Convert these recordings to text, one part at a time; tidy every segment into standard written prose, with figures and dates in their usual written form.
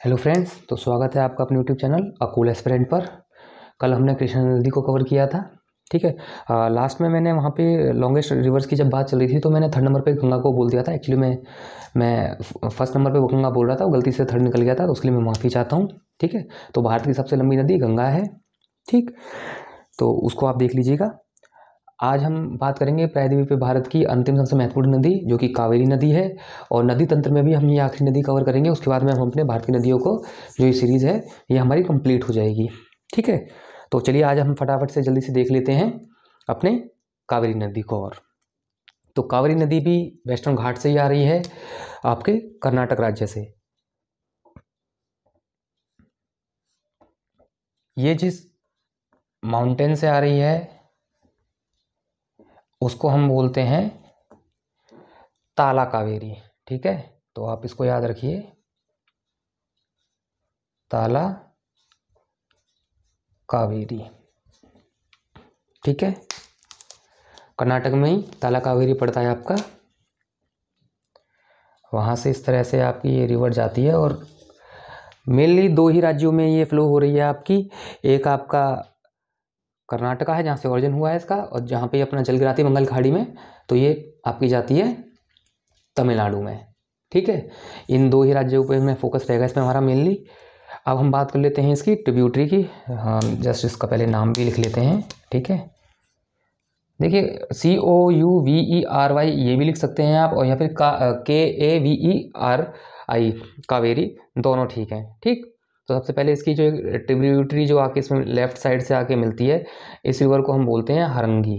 Hello friends, तो स्वागत है आपका अपने YouTube channel a cool aspirant पर। कल हमने कृष्णा नदी को कवर किया था। ठीक है। लास्ट में मैंने वहाँ पे लॉन्गेस्ट रिवर्स की जब बात चल रही थी तो मैंने थर्ड नंबर पे गंगा को बोल दिया था। एक्चुअली मैं फर्स्ट नंबर पे वो गंगा बोल रहा था, वो गलती से थर्ड निकल गया था, तो उसके लिए मैं माफ़ी चाहता हूँ। ठीक है। तो भारत की सबसे लंबी नदी गंगा है। ठीक, तो उसको आप देख लीजिएगा। आज हम बात करेंगे प्रायद्वीपीय भारत की अंतिम सबसे महत्वपूर्ण नदी जो कि कावेरी नदी है, और नदी तंत्र में भी हम ये आखिरी नदी कवर करेंगे। उसके बाद में हम अपने भारत की नदियों को, जो ये सीरीज़ है, ये हमारी कंप्लीट हो जाएगी। ठीक है। तो चलिए आज हम फटाफट से जल्दी से देख लेते हैं अपने कावेरी नदी को। और तो कावेरी नदी भी वेस्टर्न घाट से ही आ रही है, आपके कर्नाटक राज्य से। ये जिस माउंटेन से आ रही है उसको हम बोलते हैं ताला कावेरी। ठीक है, तो आप इसको याद रखिए, ताला कावेरी। ठीक है, कर्नाटक में ही ताला कावेरी पड़ता है आपका। वहाँ से इस तरह से आपकी ये रिवर जाती है, और मेनली दो ही राज्यों में ये फ्लो हो रही है आपकी। एक आपका कर्नाटका है जहाँ से ओरिजिन हुआ है इसका, और जहाँ पे अपना जल गिराती है बंगाल खाड़ी में, तो ये आपकी जाती है तमिलनाडु में। ठीक है, इन दो ही राज्यों पे में फोकस रहेगा इसमें हमारा मेनली। अब हम बात कर लेते हैं इसकी ट्रिब्यूटरी की। हम जस्ट इसका पहले नाम भी लिख लेते हैं। ठीक है, देखिए COUVERY ये भी लिख सकते हैं आप, और या फिर KAVERI कावेरी, दोनों ठीक है। ठीक, तो सबसे पहले इसकी जो ट्रिब्यूटरी जो आके इसमें लेफ्ट साइड से आके मिलती है, इस रिवर को हम बोलते हैं हरंगी।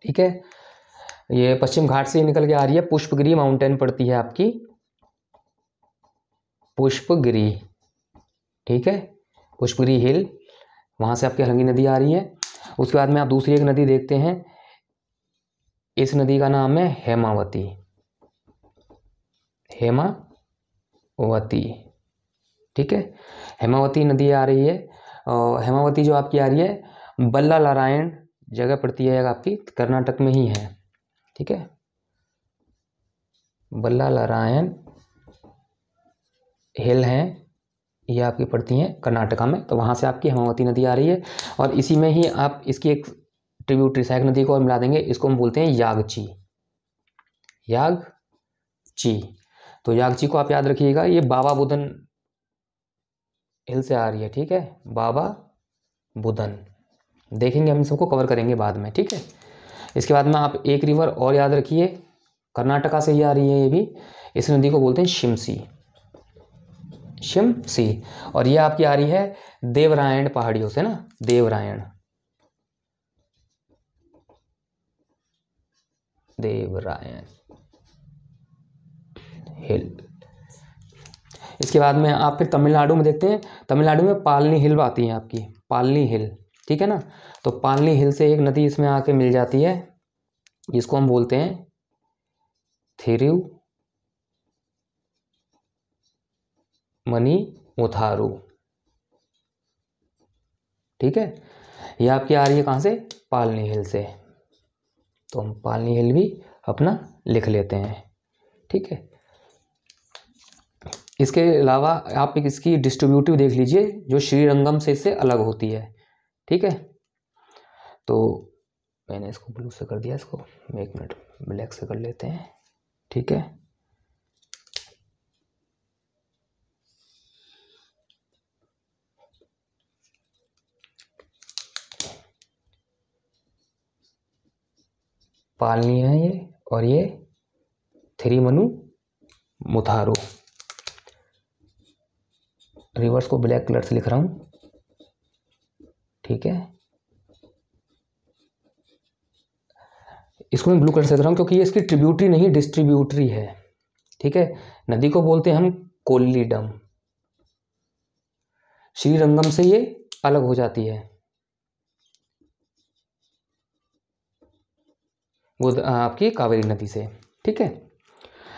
ठीक है, ये पश्चिम घाट से निकल के आ रही है, पुष्पगिरी माउंटेन पड़ती है आपकी, पुष्पगिरी। ठीक है, पुष्पगिरी हिल, वहाँ से आपकी हरंगी नदी आ रही है। उसके बाद में आप दूसरी एक नदी देखते हैं, इस नदी का नाम है हेमावती। हेमावती। ठीक है, हेमावती नदी आ रही है, और हेमावती जो आपकी आ रही है बल्ला नारायण जगह पड़ती है आपकी, कर्नाटक में ही है। ठीक है, बल्ला नारायण हिल है, ये आपकी पड़ती हैं कर्नाटका में, तो वहाँ से आपकी हेमावती नदी आ रही है। और इसी में ही आप इसकी एक ट्रिब्यूटरी सहायक नदी को और मिला देंगे, इसको हम बोलते हैं यागची। यागची, तो यागची को आप याद रखिएगा, ये बाबा बुदन हिल से आ रही है। ठीक है, बाबा बुदन, देखेंगे हम सबको कवर करेंगे बाद में। ठीक है, इसके बाद में आप एक रिवर और याद रखिए, कर्नाटका से ही आ रही है ये भी, इस नदी को बोलते हैं शिमसी। शिमसी, और ये आपकी आ रही है देवरायण पहाड़ियों से ना, देवरायण, देवरायण हिल। इसके बाद में आप फिर तमिलनाडु में देखते हैं, तमिलनाडु में पालनी हिल आती है आपकी, पालनी हिल। ठीक है ना, तो पालनी हिल से एक नदी इसमें आके मिल जाती है, जिसको हम बोलते हैं थिरुमनीमुथारू। ठीक है, ये आपकी आ रही है कहाँ से, पालनी हिल से, तो हम पालनी हिल भी अपना लिख लेते हैं। ठीक है, इसके अलावा आप एक इसकी डिस्ट्रीब्यूटिव देख लीजिए, जो श्रीरंगम से इससे अलग होती है। ठीक है, तो मैंने इसको ब्लू से कर दिया, इसको एक मिनट ब्लैक से कर लेते हैं। ठीक है, पालनी है ये, और ये थिरुमनुमुथारू। रिवर्स को ब्लैक कलर से लिख रहा हूँ। ठीक है, इसको मैं ब्लू कलर से लिख रहा हूँ क्योंकि ये इसकी ट्रिब्यूटरी नहीं डिस्ट्रीब्यूटरी है। ठीक है, नदी को बोलते हैं हम कोल्लीडम, श्रीरंगम से ये अलग हो जाती है, वो आपकी कावेरी नदी से। ठीक है,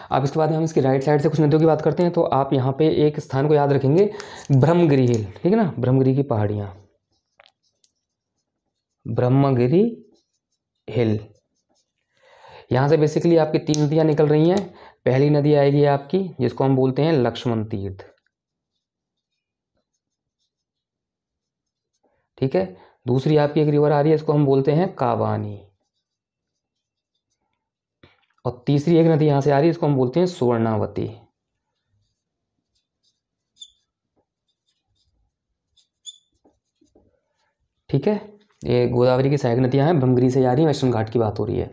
अब इसके बाद में हम इसकी राइट साइड से कुछ नदियों की बात करते हैं, तो आप यहाँ पे एक स्थान को याद रखेंगे, ब्रह्मगिरी हिल। ठीक है ना, ब्रह्मगिरी की पहाड़ियाँ, ब्रह्मगिरी हिल। यहाँ से बेसिकली आपकी तीन नदियाँ निकल रही हैं, पहली नदी आएगी आपकी जिसको हम बोलते हैं लक्ष्मण तीर्थ, ठीक है। दूसरी आपकी एक रिवर आ रही है, इसको हम बोलते हैं काबानी। और तीसरी एक नदी यहाँ से आ रही है, इसको हम बोलते हैं सुवर्णावती। ठीक है, ये गोदावरी की सहायक नदियाँ हैं, ब्रह्मगिरी से जा रही हैं, वेस्टर्न घाट की बात हो रही है।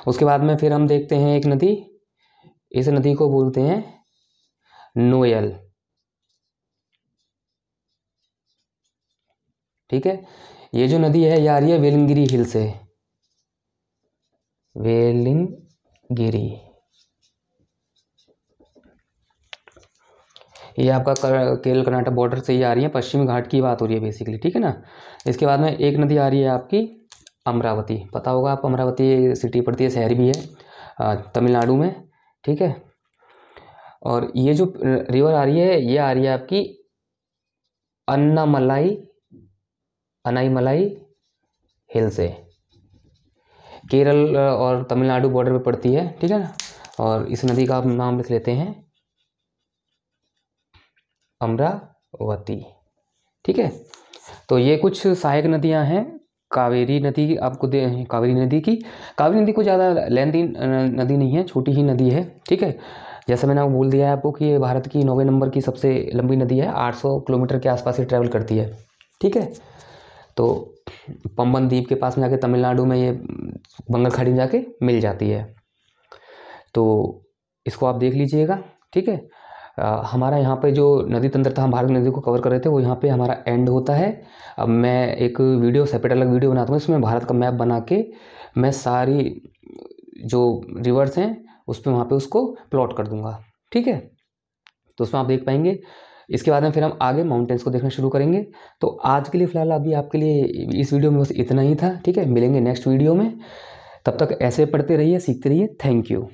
उसके बाद में फिर हम देखते हैं एक नदी, इस नदी को बोलते हैं नोयल, ठीक है। ये जो नदी है ये आ रही है वेलिंगिरी हिल से, वेलिंगिरी, ये आपका केरल कर्नाटक बॉर्डर से ही आ रही है, पश्चिमी घाट की बात हो रही है बेसिकली, ठीक है ना। इसके बाद में एक नदी आ रही है आपकी अमरावती, पता होगा आपको, अमरावती सिटी पड़ती है, शहर भी है तमिलनाडु में, ठीक है। और ये जो रिवर आ रही है ये आ रही है आपकी अनाईमलाई हिल से, केरल और तमिलनाडु बॉर्डर पे पड़ती है, ठीक है ना। और इस नदी का आप नाम लिख लेते हैं अमरावती, ठीक है। तो ये कुछ सहायक नदियां हैं कावेरी नदी की, आपको कावेरी नदी की। कावेरी नदी को ज़्यादा लेंथी नदी नहीं है, छोटी ही नदी है, ठीक है। जैसे मैंने बोल दिया है आपको कि ये भारत की 9वें नंबर की सबसे लंबी नदी है, 800 किलोमीटर के आसपास ही ट्रैवल करती है, ठीक है। तो पंबन द्वीप के पास में जाके तमिलनाडु में ये बंगाल खाड़ी में जाके मिल जाती है, तो इसको आप देख लीजिएगा, ठीक है। हमारा यहाँ पे जो नदी तंत्र था, हम भारत नदी को कवर कर रहे थे, वो यहाँ पे हमारा एंड होता है। अब मैं एक वीडियो सेपरेट अलग वीडियो बनाता हूँ, इसमें भारत का मैप बना के मैं सारी जो रिवर्स हैं उस पर वहाँ पे उसको प्लॉट कर दूँगा, ठीक है। तो उसमें आप देख पाएंगे। इसके बाद में फिर हम आगे माउंटेन्स को देखना शुरू करेंगे। तो आज के लिए फ़िलहाल अभी आपके लिए इस वीडियो में बस इतना ही था, ठीक है। मिलेंगे नेक्स्ट वीडियो में, तब तक ऐसे पढ़ते रहिए, सीखते रहिए। Thank you.